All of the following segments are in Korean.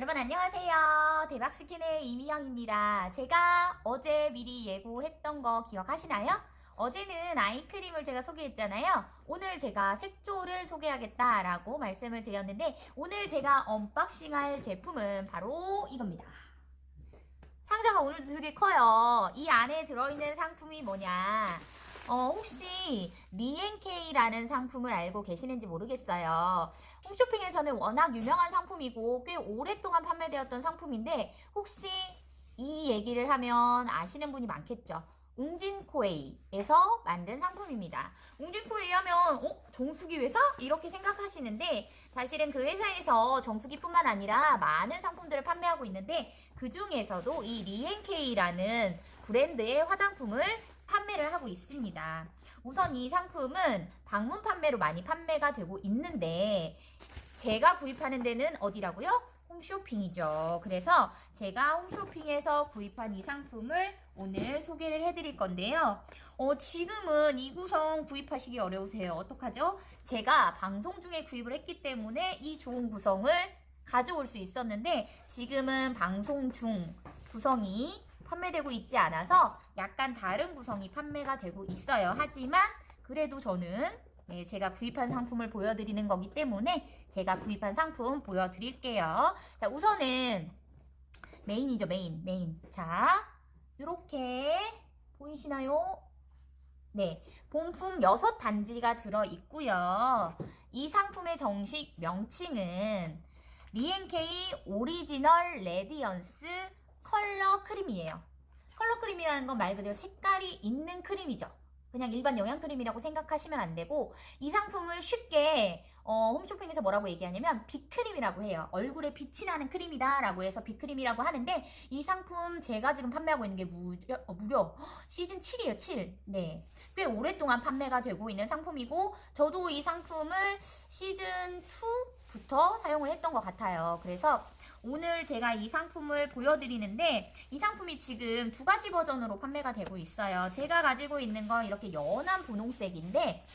여러분 안녕하세요. 대박스킨의 이미영입니다. 제가 어제 미리 예고했던 거 기억하시나요? 어제는 아이크림을 제가 소개했잖아요. 오늘 제가 색조를 소개하겠다라고 말씀을 드렸는데 오늘 제가 언박싱할 제품은 바로 이겁니다. 상자가 오늘도 되게 커요. 이 안에 들어있는 상품이 뭐냐? 혹시 리앤케이라는 상품을 알고 계시는지 모르겠어요. 홈쇼핑에서는 워낙 유명한 상품이고 꽤 오랫동안 판매되었던 상품인데 혹시 이 얘기를 하면 아시는 분이 많겠죠. 웅진코웨이에서 만든 상품입니다. 웅진코웨이 하면 정수기 회사? 이렇게 생각하시는데 사실은 그 회사에서 정수기뿐만 아니라 많은 상품들을 판매하고 있는데 그 중에서도 이 리앤케이라는 브랜드의 화장품을 판매를 하고 있습니다. 우선 이 상품은 방문 판매로 많이 판매가 되고 있는데 제가 구입하는 데는 어디라고요? 홈쇼핑이죠. 그래서 제가 홈쇼핑에서 구입한 이 상품을 오늘 소개를 해드릴 건데요. 지금은 이 구성 구입하시기 어려우세요. 어떡하죠? 제가 방송 중에 구입을 했기 때문에 이 좋은 구성을 가져올 수 있었는데 지금은 방송 중 구성이 판매되고 있지 않아서 약간 다른 구성이 판매가 되고 있어요. 하지만 그래도 저는 제가 구입한 상품을 보여드리는 거기 때문에 제가 구입한 상품 보여드릴게요. 자, 우선은 메인이죠. 메인. 자, 이렇게 보이시나요? 네, 본품 6단지가 들어있고요. 이 상품의 정식 명칭은 리앤케이 오리지널 레디언스 컬러 크림이에요. 컬러 크림이라는 건 말 그대로 색깔이 있는 크림이죠. 그냥 일반 영양크림이라고 생각하시면 안 되고 이 상품을 쉽게 홈쇼핑에서 뭐라고 얘기하냐면 빅크림이라고 해요. 얼굴에 빛이 나는 크림이다 라고 해서 빅크림이라고 하는데 이 상품 제가 지금 판매하고 있는 게 무려 시즌 7이에요. 7. 네, 꽤 오랫동안 판매가 되고 있는 상품이고 저도 이 상품을 시즌 2부터 사용을 했던 것 같아요. 그래서 오늘 제가 이 상품을 보여드리는데 이 상품이 지금 두 가지 버전으로 판매가 되고 있어요. 제가 가지고 있는 건 이렇게 연한 분홍색인데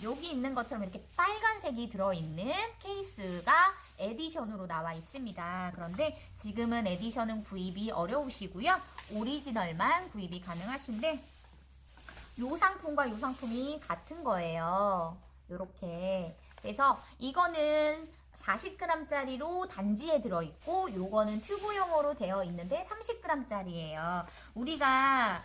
여기 있는 것처럼 이렇게 빨간색이 들어있는 케이스가 에디션으로 나와 있습니다. 그런데 지금은 에디션은 구입이 어려우시고요. 오리지널만 구입이 가능하신데 이 상품과 이 상품이 같은 거예요. 이렇게. 그래서 이거는 40g짜리로 단지에 들어있고 요거는 튜브용으로 되어 있는데 30g짜리예요. 우리가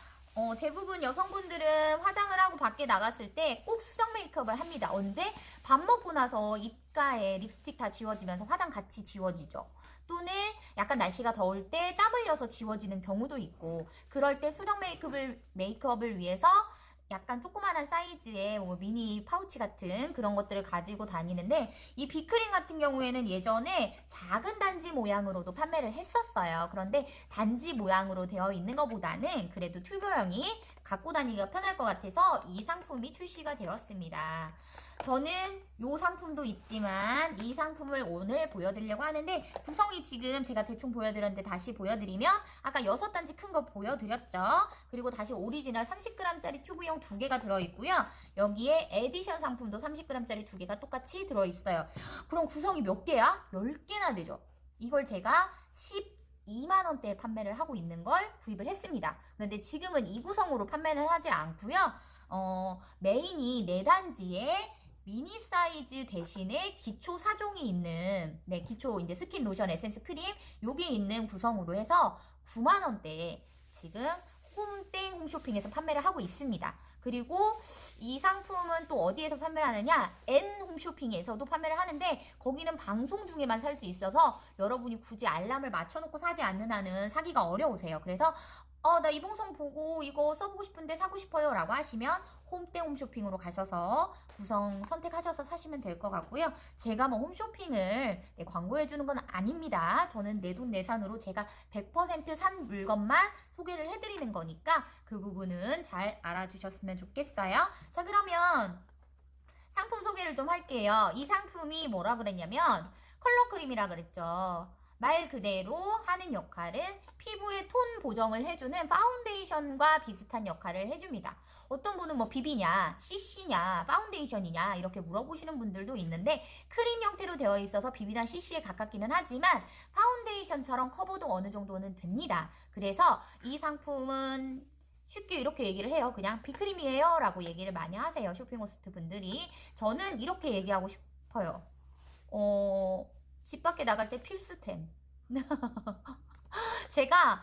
대부분 여성분들은 화장을 하고 밖에 나갔을 때 꼭 수정 메이크업을 합니다. 언제? 밥 먹고 나서 입가에 립스틱 다 지워지면서 화장 같이 지워지죠. 또는 약간 날씨가 더울 때 땀 흘려서 지워지는 경우도 있고 그럴 때 수정 메이크업을 위해서 약간 조그만한 사이즈의 뭐 미니 파우치 같은 그런 것들을 가지고 다니는데 이 빅크림 같은 경우에는 예전에 작은 단지 모양으로도 판매를 했었어요. 그런데 단지 모양으로 되어 있는 것보다는 그래도 튜브형이 갖고 다니기가 편할 것 같아서 이 상품이 출시가 되었습니다. 저는 이 상품도 있지만 이 상품을 오늘 보여드리려고 하는데 구성이 지금 제가 대충 보여드렸는데 다시 보여드리면 아까 6단지 큰 거 보여드렸죠. 그리고 다시 오리지널 30g짜리 튜브용 2개가 들어있고요. 여기에 에디션 상품도 30g짜리 2개가 똑같이 들어있어요. 그럼 구성이 몇 개야? 10개나 되죠. 이걸 제가 12만원대에 판매를 하고 있는 걸 구입을 했습니다. 그런데 지금은 이 구성으로 판매는 하지 않고요. 메인이 4단지에 미니 사이즈 대신에 기초 4종이 있는 기초 이제 스킨 로션 에센스 크림 요게 있는 구성으로 해서 9만원대에 지금 홈쇼핑에서 판매를 하고 있습니다. 그리고 이 상품은 또 어디에서 판매를 하느냐? N 홈쇼핑에서도 판매를 하는데 거기는 방송 중에만 살 수 있어서 여러분이 굳이 알람을 맞춰놓고 사지 않는 한은 사기가 어려우세요. 그래서 나 이 방송 보고 이거 써보고 싶은데 사고 싶어요 라고 하시면 홈쇼핑으로 가셔서 구성 선택하셔서 사시면 될 것 같고요. 제가 뭐 홈쇼핑을 광고해주는 건 아닙니다. 저는 내돈내산으로 제가 100% 산 물건만 소개를 해드리는 거니까 그 부분은 잘 알아주셨으면 좋겠어요. 자, 그러면 상품 소개를 좀 할게요. 이 상품이 뭐라 그랬냐면 컬러 크림이라 그랬죠. 말 그대로 하는 역할은 피부의 톤 보정을 해주는 파운데이션과 비슷한 역할을 해줍니다. 어떤 분은 뭐 비비냐, CC냐, 파운데이션이냐 이렇게 물어보시는 분들도 있는데 크림 형태로 되어 있어서 비비나 CC에 가깝기는 하지만 파운데이션처럼 커버도 어느 정도는 됩니다. 그래서 이 상품은 쉽게 이렇게 얘기를 해요. 그냥 비크림이에요 라고 얘기를 많이 하세요. 쇼핑호스트 분들이. 저는 이렇게 얘기하고 싶어요. 집 밖에 나갈 때 필수템. 제가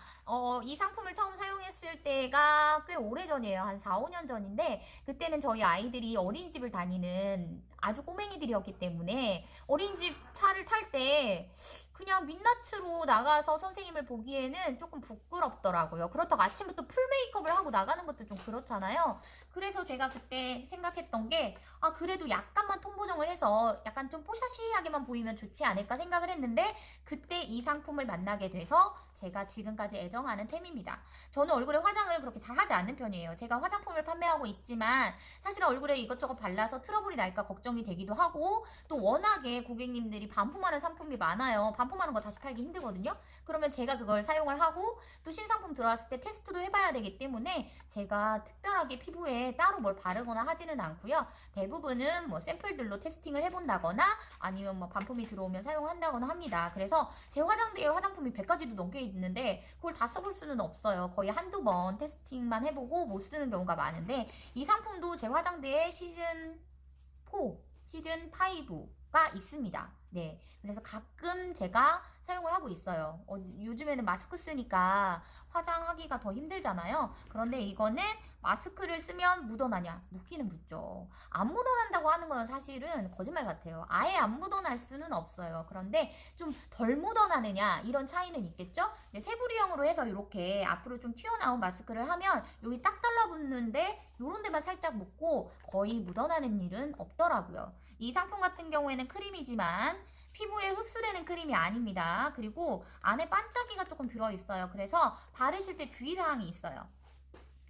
이 상품을 처음 사용했을 때가 꽤 오래전이에요. 한 4, 5년 전인데 그때는 저희 아이들이 어린이집을 다니는 아주 꼬맹이들이었기 때문에 어린이집 차를 탈 때 그냥 민낯으로 나가서 선생님을 보기에는 조금 부끄럽더라고요. 그렇다고 아침부터 풀 메이크업을 하고 나가는 것도 좀 그렇잖아요. 그래서 제가 그때 생각했던 게 그래도 약간만 톤 보정을 해서 약간 좀 뽀샤시하게만 보이면 좋지 않을까 생각을 했는데 그때 이 상품을 만나게 돼서 제가 지금까지 애정하는 템입니다. 저는 얼굴에 화장을 그렇게 잘 하지 않는 편이에요. 제가 화장품을 판매하고 있지만 사실 얼굴에 이것저것 발라서 트러블이 날까 걱정이 되기도 하고 또 워낙에 고객님들이 반품하는 상품이 많아요. 반품하는 거 다시 팔기 힘들거든요. 그러면 제가 그걸 사용을 하고 또 신상품 들어왔을 때 테스트도 해봐야 되기 때문에 제가 특별하게 피부에 따로 뭘 바르거나 하지는 않고요. 대부분은 뭐 샘플들로 테스팅을 해본다거나 아니면 뭐 반품이 들어오면 사용한다거나 합니다. 그래서 제 화장대에 화장품이 100가지도 넘게 있는데 그걸 다 써볼 수는 없어요. 거의 한두 번 테스팅만 해보고 못 쓰는 경우가 많은데 이 상품도 제 화장대에 시즌 4, 시즌 5가 있습니다. 네, 그래서 가끔 제가 사용을 하고 있어요. 요즘에는 마스크 쓰니까 화장하기가 더 힘들잖아요. 그런데 이거는 마스크를 쓰면 묻어나냐? 묻기는 묻죠. 안 묻어난다고 하는 건 사실은 거짓말 같아요. 아예 안 묻어날 수는 없어요. 그런데 좀 덜 묻어나느냐 이런 차이는 있겠죠? 세부리형으로 해서 이렇게 앞으로 좀 튀어나온 마스크를 하면 여기 딱 달라붙는데 이런 데만 살짝 묻고 거의 묻어나는 일은 없더라고요. 이 상품 같은 경우에는 크림이지만 피부에 흡수되는 크림이 아닙니다. 그리고 안에 반짝이가 조금 들어있어요. 그래서 바르실 때 주의사항이 있어요.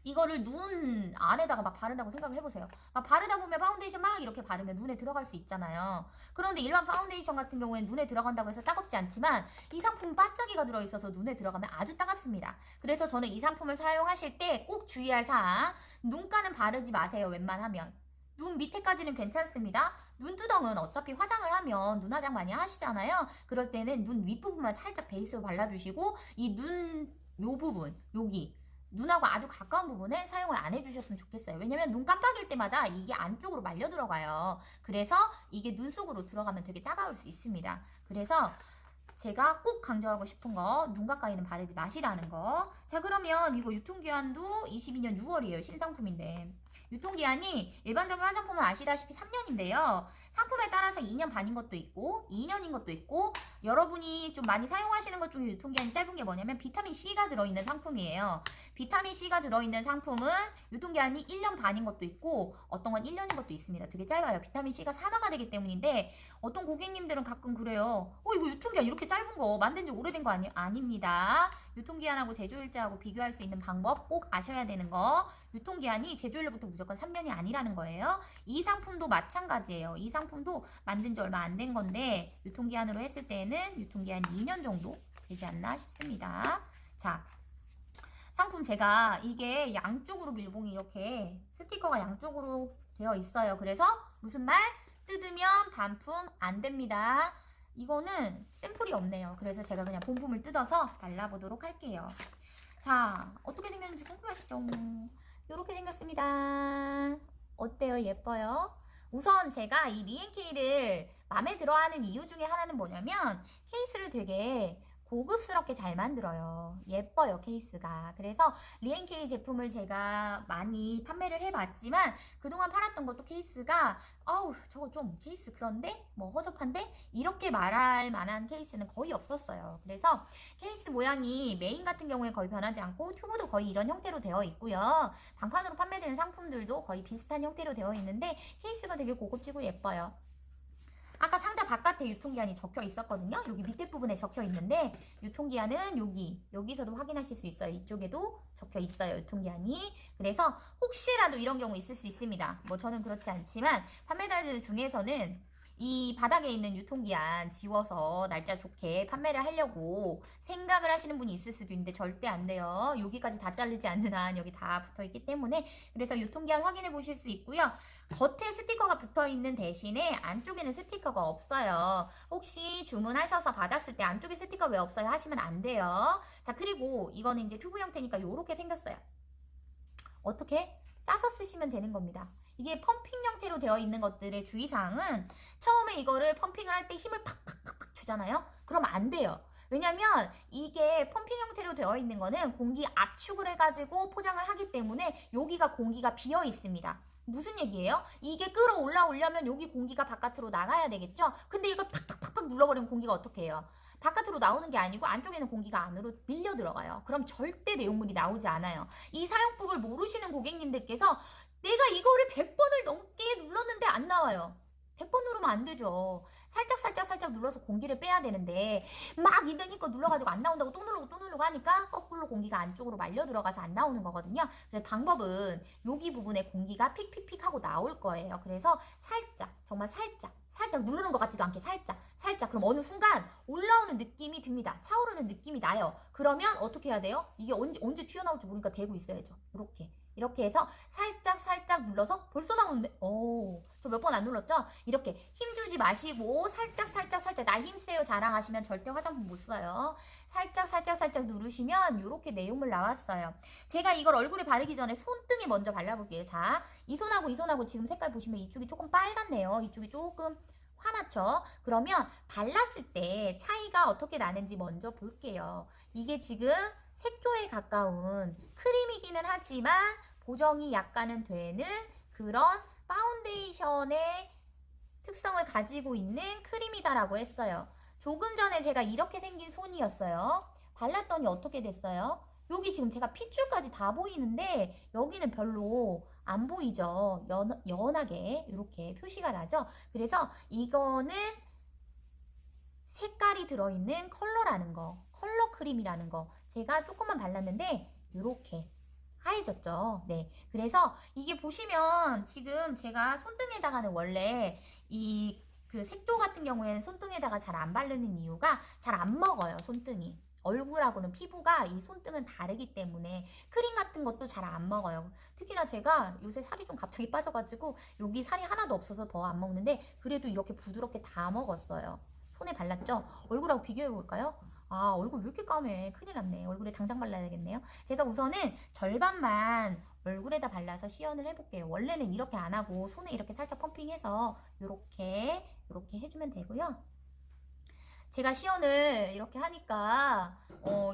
이거를 눈 안에다가 막 바른다고 생각을 해보세요. 막 바르다 보면 파운데이션 막 이렇게 바르면 눈에 들어갈 수 있잖아요. 그런데 일반 파운데이션 같은 경우에는 눈에 들어간다고 해서 따갑지 않지만 이 상품은 반짝이가 들어있어서 눈에 들어가면 아주 따갑습니다. 그래서 저는 이 상품을 사용하실 때 꼭 주의할 사항, 눈가는 바르지 마세요. 웬만하면. 눈 밑에까지는 괜찮습니다. 눈두덩은 어차피 화장을 하면 눈화장 많이 하시잖아요. 그럴 때는 눈 윗부분만 살짝 베이스로 발라주시고 이 눈 요 부분, 여기 눈하고 아주 가까운 부분에 사용을 안 해주셨으면 좋겠어요. 왜냐면 눈 깜빡일 때마다 이게 안쪽으로 말려 들어가요. 그래서 이게 눈 속으로 들어가면 되게 따가울 수 있습니다. 그래서 제가 꼭 강조하고 싶은 거 눈 가까이는 바르지 마시라는 거. 자, 그러면 이거 유통기한도 22년 6월이에요. 신상품인데. 유통기한이 일반적인 화장품은 아시다시피 3년인데요. 상품에 따라서 2년 반인 것도 있고 2년인 것도 있고 여러분이 좀 많이 사용하시는 것 중에 유통기한이 짧은 게 뭐냐면 비타민C가 들어있는 상품이에요. 비타민C가 들어있는 상품은 유통기한이 1년 반인 것도 있고 어떤 건 1년인 것도 있습니다. 되게 짧아요. 비타민C가 산화가 되기 때문인데 어떤 고객님들은 가끔 그래요. 이거 유통기한 이렇게 짧은 거 만든 지 오래된 거 아닙니다. 유통기한하고 제조일자하고 비교할 수 있는 방법 꼭 아셔야 되는 거. 유통기한이 제조일로부터 무조건 3년이 아니라는 거예요. 이 상품도 마찬가지예요. 이 상품도 만든 지 얼마 안 된 건데 유통기한으로 했을 때는 유통기한이 2년 정도 되지 않나 싶습니다. 자, 상품 제가 이게 양쪽으로 밀봉이 이렇게 스티커가 양쪽으로 되어 있어요. 그래서 무슨 말? 뜯으면 반품 안 됩니다. 이거는 샘플이 없네요. 그래서 제가 그냥 본품을 뜯어서 발라보도록 할게요. 자, 어떻게 생겼는지 궁금하시죠? 이렇게 생겼습니다. 어때요? 예뻐요? 우선 제가 이 리앤케이를 마음에 들어하는 이유 중에 하나는 뭐냐면 케이스를 되게 고급스럽게 잘 만들어요. 예뻐요, 케이스가. 그래서 리앤케이 제품을 제가 많이 판매를 해봤지만 그동안 팔았던 것도 케이스가 저거 좀 케이스 그런데? 뭐 허접한데? 이렇게 말할 만한 케이스는 거의 없었어요. 그래서 케이스 모양이 메인 같은 경우에 거의 변하지 않고 튜브도 거의 이런 형태로 되어 있고요. 방판으로 판매되는 상품들도 거의 비슷한 형태로 되어 있는데 케이스가 되게 고급지고 예뻐요. 아까 상자 바깥에 유통기한이 적혀 있었거든요. 여기 밑에 부분에 적혀 있는데 유통기한은 여기서도 확인하실 수 있어요. 이쪽에도 적혀 있어요. 유통기한이. 그래서 혹시라도 이런 경우 있을 수 있습니다. 뭐 저는 그렇지 않지만 판매자들 중에서는 이 바닥에 있는 유통기한 지워서 날짜 좋게 판매를 하려고 생각을 하시는 분이 있을 수도 있는데 절대 안 돼요. 여기까지 다 자르지 않는 한 여기 다 붙어 있기 때문에. 그래서 유통기한 확인해 보실 수 있고요. 겉에 스티커가 붙어 있는 대신에 안쪽에는 스티커가 없어요. 혹시 주문하셔서 받았을 때 안쪽에 스티커 왜 없어요 하시면 안 돼요. 자, 그리고 이거는 이제 튜브 형태니까 이렇게 생겼어요. 어떻게? 짜서 쓰시면 되는 겁니다. 이게 펌핑 형태로 되어 있는 것들의 주의사항은 처음에 이거를 펌핑을 할 때 힘을 팍팍팍팍 주잖아요. 그럼 안 돼요. 왜냐면 이게 펌핑 형태로 되어 있는 거는 공기 압축을 해가지고 포장을 하기 때문에 여기가 공기가 비어 있습니다. 무슨 얘기예요? 이게 끌어올라오려면 여기 공기가 바깥으로 나가야 되겠죠? 근데 이걸 팍팍팍팍 눌러버리면 공기가 어떻게 해요? 바깥으로 나오는 게 아니고 안쪽에는 공기가 안으로 밀려 들어가요. 그럼 절대 내용물이 나오지 않아요. 이 사용법을 모르시는 고객님들께서 내가 이거를 100번을 넘게 눌렀는데 안 나와요. 100번 누르면 안 되죠. 살짝 눌러서 공기를 빼야 되는데 막 이러니까 눌러가지고 안 나온다고 또 누르고 하니까 거꾸로 공기가 안쪽으로 말려 들어가서 안 나오는 거거든요. 그래서 방법은 여기 부분에 공기가 픽픽픽 하고 나올 거예요. 그래서 살짝, 정말 살짝 누르는 것 같지도 않게 살짝 그럼 어느 순간 올라오는 느낌이 듭니다. 차오르는 느낌이 나요. 그러면 어떻게 해야 돼요? 이게 언제 튀어나올지 모르니까 대고 있어야죠. 이렇게 해서 살짝 눌러서 벌써 나오는데 저 몇 번 안 눌렀죠? 이렇게 힘주지 마시고 살짝 나 힘세요 자랑하시면 절대 화장품 못 써요. 살짝 누르시면 이렇게 내용물 나왔어요. 제가 이걸 얼굴에 바르기 전에 손등에 먼저 발라볼게요. 자, 이 손하고 지금 색깔 보시면 이쪽이 조금 빨갛네요. 이쪽이 조금 화났죠? 그러면 발랐을 때 차이가 어떻게 나는지 먼저 볼게요. 이게 지금 색조에 가까운 크림이기는 하지만 보정이 약간은 되는 그런 파운데이션의 특성을 가지고 있는 크림이다라고 했어요. 조금 전에 제가 이렇게 생긴 손이었어요. 발랐더니 어떻게 됐어요? 여기 지금 제가 핏줄까지 다 보이는데 여기는 별로 안 보이죠? 연하게 이렇게 표시가 나죠? 그래서 이거는 색깔이 들어있는 컬러라는 거, 컬러 크림이라는 거. 제가 조금만 발랐는데 이렇게 하얘졌죠. 네. 그래서 이게 보시면 지금 제가 손등에다가는 원래 그 색조 같은 경우에는 손등에다가 잘 안 바르는 이유가 잘 안 먹어요. 손등이. 얼굴하고는 피부가 이 손등은 다르기 때문에 크림 같은 것도 잘 안 먹어요. 특히나 제가 요새 살이 좀 갑자기 빠져가지고 여기 살이 하나도 없어서 더 안 먹는데 그래도 이렇게 부드럽게 다 먹었어요. 손에 발랐죠? 얼굴하고 비교해 볼까요? 아, 얼굴 왜 이렇게 까매? 큰일 났네. 얼굴에 당장 발라야겠네요. 제가 우선은 절반만 얼굴에다 발라서 시연을 해볼게요. 원래는 이렇게 안 하고 손에 이렇게 살짝 펌핑해서 이렇게 해주면 되고요. 제가 시연을 이렇게 하니까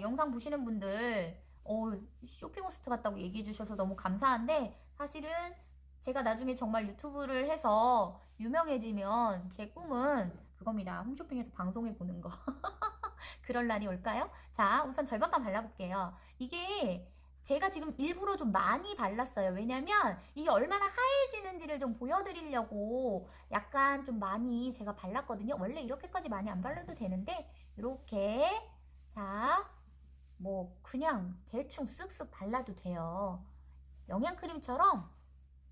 영상 보시는 분들 쇼핑 호스트 같다고 얘기해 주셔서 너무 감사한데 사실은 제가 나중에 정말 유튜브를 해서 유명해지면 제 꿈은 그겁니다. 홈쇼핑에서 방송해 보는 거. 그럴 날이 올까요? 자, 우선 절반만 발라볼게요. 이게 제가 지금 일부러 좀 많이 발랐어요. 왜냐면 이게 얼마나 하얘지는지를 좀 보여드리려고 약간 좀 많이 제가 발랐거든요. 원래 이렇게까지 많이 안 발라도 되는데 이렇게 자, 뭐 그냥 대충 쓱쓱 발라도 돼요. 영양크림처럼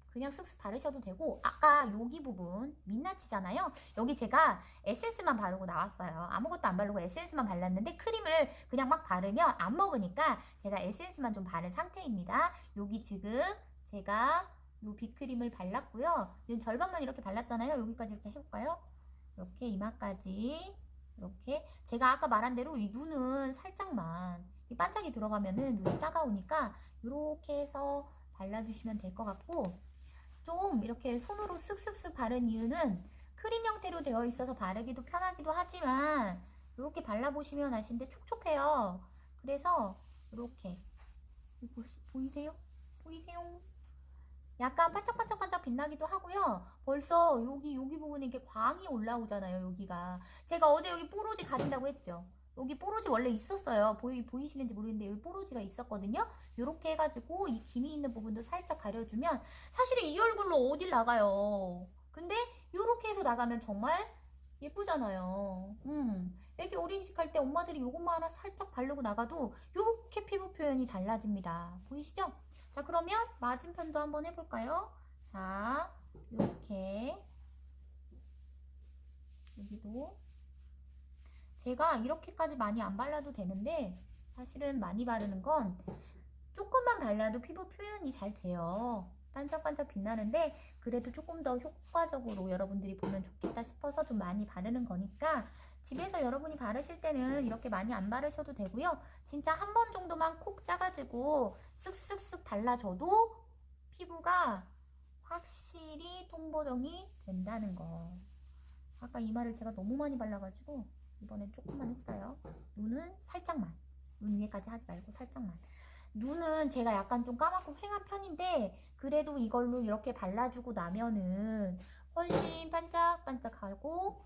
그냥 쓱쓱 바르셔도 되고 아까 여기 부분 민낯이잖아요. 여기 제가 에센스만 바르고 나왔어요. 아무것도 안 바르고 에센스만 발랐는데 크림을 그냥 막 바르면 안 먹으니까 제가 에센스만 좀 바른 상태입니다. 여기 지금 제가 요 빗크림을 발랐고요. 지금 절반만 이렇게 발랐잖아요. 여기까지 이렇게 해볼까요? 이렇게 이마까지 이렇게 제가 아까 말한 대로 이 눈은 살짝만 이 반짝이 들어가면은 눈이 따가우니까 이렇게 해서 발라주시면 될 것 같고 좀 이렇게 손으로 쓱쓱쓱 바른 이유는 크림 형태로 되어 있어서 바르기도 편하기도 하지만 이렇게 발라보시면 아시는데 촉촉해요. 그래서 이렇게 보이세요? 약간 반짝반짝 빛나기도 하고요. 벌써 여기 부분에 이렇게 광이 올라오잖아요. 여기가 제가 어제 여기 뽀로지 가린다고 했죠. 여기 뽀로지 원래 있었어요. 보이시는지 모르겠는데 여기 뽀로지가 있었거든요. 이렇게 해가지고 이 기미 있는 부분도 살짝 가려주면 사실은 이 얼굴로 어딜 나가요. 근데 이렇게 해서 나가면 정말 예쁘잖아요. 애기 어린이집 갈 때 엄마들이 요것만 하나 살짝 바르고 나가도 이렇게 피부 표현이 달라집니다. 보이시죠? 자, 그러면 맞은편도 한번 해볼까요? 자, 이렇게 여기도 제가 이렇게까지 많이 안 발라도 되는데 사실은 많이 바르는 건 조금만 발라도 피부 표현이 잘 돼요. 반짝반짝 빛나는데 그래도 조금 더 효과적으로 여러분들이 보면 좋겠다 싶어서 좀 많이 바르는 거니까 집에서 여러분이 바르실 때는 이렇게 많이 안 바르셔도 되고요. 진짜 한 번 정도만 콕 짜가지고 쓱쓱쓱 발라줘도 피부가 확실히 통보정이 된다는 거. 아까 이마를 제가 너무 많이 발라가지고 이번엔 조금만 했어요. 눈은 살짝만. 눈 위에까지 하지 말고 살짝만. 눈은 제가 약간 좀 까맣고 휑한 편인데 그래도 이걸로 이렇게 발라주고 나면은 훨씬 반짝반짝하고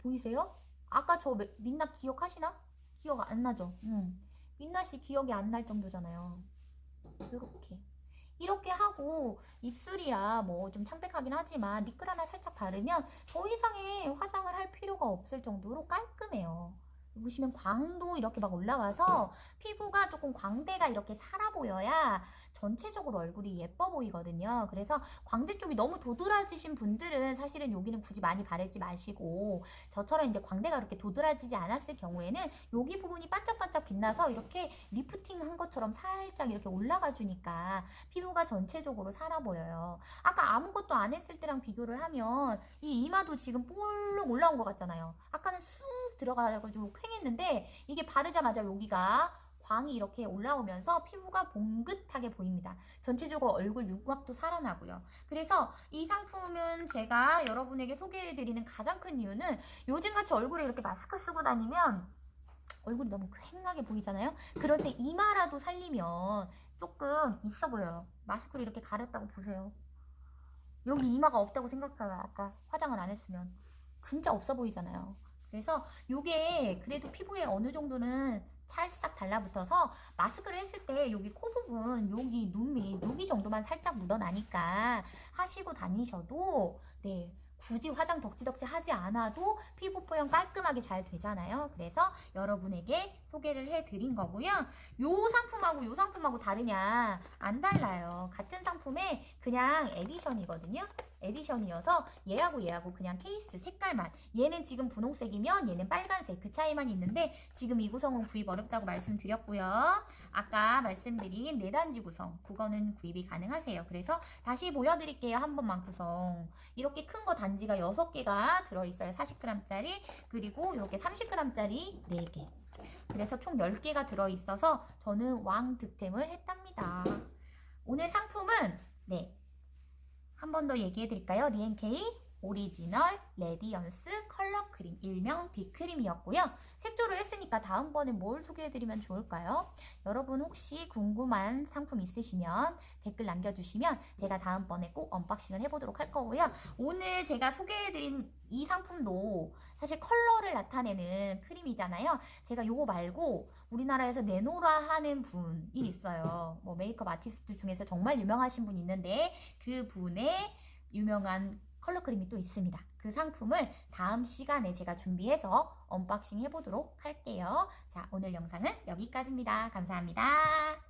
보이세요? 아까 저 민낯 기억하시나? 기억 안 나죠? 민낯이 기억이 안 날 정도잖아요. 이렇게 하고 입술이야 뭐 좀 창백하긴 하지만 립글 하나 살짝 바르면 더 이상의 화장을 할 필요가 없을 정도로 깔끔해요. 보시면 광도 이렇게 막 올라와서 피부가 조금 광대가 이렇게 살아 보여야 전체적으로 얼굴이 예뻐 보이거든요. 그래서 광대 쪽이 너무 도드라지신 분들은 사실은 여기는 굳이 많이 바르지 마시고 저처럼 이제 광대가 그렇게 도드라지지 않았을 경우에는 여기 부분이 반짝반짝 빛나서 이렇게 리프팅 한 것처럼 살짝 이렇게 올라가 주니까 피부가 전체적으로 살아 보여요. 아까 아무것도 안 했을 때랑 비교를 하면 이 이마도 지금 볼록 올라온 것 같잖아요. 아까는 쑥 들어가가지고 퀭했는데 이게 바르자마자 여기가 광이 이렇게 올라오면서 피부가 봉긋하게 보입니다. 전체적으로 얼굴 윤곽도 살아나고요. 그래서 이 상품은 제가 여러분에게 소개해드리는 가장 큰 이유는 요즘같이 얼굴에 이렇게 마스크 쓰고 다니면 얼굴이 너무 퀭하게 보이잖아요. 그럴 때 이마라도 살리면 조금 있어 보여요. 마스크를 이렇게 가렸다고 보세요. 여기 이마가 없다고 생각해요. 아까 화장을 안 했으면 진짜 없어 보이잖아요. 그래서 이게 그래도 피부에 어느 정도는 살짝 달라붙어서 마스크를 했을 때 여기 코 부분, 여기 눈 밑, 여기 정도만 살짝 묻어나니까 하시고 다니셔도 네 굳이 화장 덕지덕지 하지 않아도 피부 표현 깔끔하게 잘 되잖아요. 그래서 여러분에게 소개를 해드린 거고요. 요 상품하고 다르냐? 안 달라요. 같은 상품에 그냥 에디션이거든요. 에디션이어서 얘하고 그냥 케이스 색깔만, 얘는 지금 분홍색이면 얘는 빨간색, 그 차이만 있는데 지금 이 구성은 구입 어렵다고 말씀드렸고요. 아까 말씀드린 4단지 구성, 그거는 구입이 가능하세요. 그래서 다시 보여드릴게요. 한 번만 구성. 이렇게 큰 거 단지가 6개가 들어있어요. 40g짜리, 그리고 이렇게 30g짜리 4개. 그래서 총 10개가 들어있어서 저는 왕 득템을 했답니다. 오늘 상품은 한 번 더 얘기해 드릴까요? 리엔케이 오리지널 레디언스 컬러 크림, 일명 빅크림이었고요. 색조를 했으니까 다음번에 뭘 소개해 드리면 좋을까요? 여러분 혹시 궁금한 상품 있으시면 댓글 남겨주시면 제가 다음번에 꼭 언박싱을 해보도록 할 거고요. 오늘 제가 소개해 드린 이 상품도 사실 컬러를 나타내는 크림이잖아요. 제가 요거 말고 우리나라에서 네노라 하는 분이 있어요. 뭐 메이크업 아티스트 중에서 정말 유명하신 분이 있는데 그 분의 유명한 컬러 크림이 또 있습니다. 그 상품을 다음 시간에 제가 준비해서 언박싱 해보도록 할게요. 자, 오늘 영상은 여기까지입니다. 감사합니다.